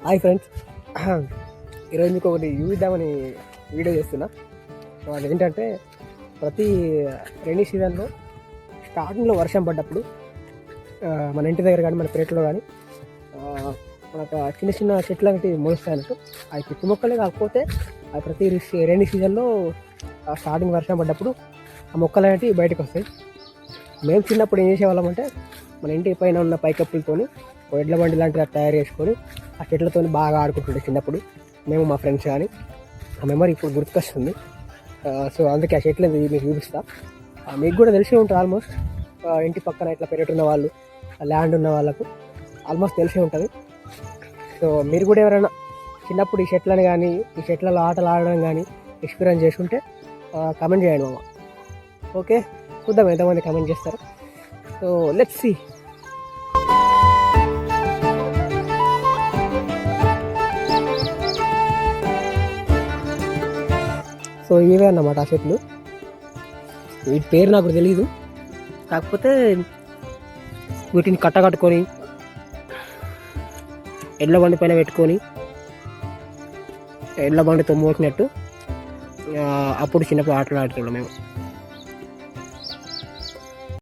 Hi friends, ఈరోజు మీకు ఒకటి చూద్దామని వీడియో చేస్తున్నా. అదేంటంటే ప్రతి రైనీ సీజన్లో స్టార్టింగ్లో వర్షం పడ్డప్పుడు మన ఇంటి దగ్గర కానీ మన పేటలో కానీ మనకు చిన్న చిన్న చెట్లు అనేవి మొలుస్తాయి అన్నట్టు. అవి పిచ్చి మొక్కలే కాకపోతే అవి ప్రతి రైనీ సీజన్లో స్టార్టింగ్ వర్షం పడ్డప్పుడు ఆ మొక్కలు అనేవి బయటకు వస్తాయి. మేము చిన్నప్పుడు ఏం చేసేవాళ్ళం అంటే మన ఇంటి పైన ఉన్న పైకప్పులతో ఎడ్ల బండి లాంటివి తయారు చేసుకొని ఆ చెట్లతో బాగా ఆడుకుంటుండే చిన్నప్పుడు మేము మా ఫ్రెండ్స్. కానీ ఆ మెమరీ ఇప్పుడు గుర్తుకొస్తుంది. సో అందుకే ఆ చెట్లు మీకు చూపిస్తా. మీకు కూడా తెలిసే ఉంటుంది ఆల్మోస్ట్. ఇంటి పక్కన ఇట్లా పెరుగుతున్న వాళ్ళు, ల్యాండ్ ఉన్న వాళ్ళకు ఆల్మోస్ట్ తెలిసే ఉంటుంది. సో మీరు కూడా ఎవరైనా చిన్నప్పుడు ఈ చెట్లను కానీ ఈ చెట్లలో ఆటలు ఆడడం కానీ ఎక్స్పీరియన్స్ చేసుకుంటే కమెంట్ చేయండి మామ. ఓకే, చూద్దాం ఎంతమంది కమెంట్ చేస్తారు. So let's see. సో ఇవే అన్నమాట ఆ చెట్లు. వీటి పేరు నాకు తెలియదు, కాకపోతే వీటిని కట్టకట్టుకొని ఎడ్ల బండి పైన పెట్టుకొని ఎడ్ల బండితో మోసినట్టు అప్పుడు చిన్నప్పుడు ఆటలు ఆడుతున్నాం మేము.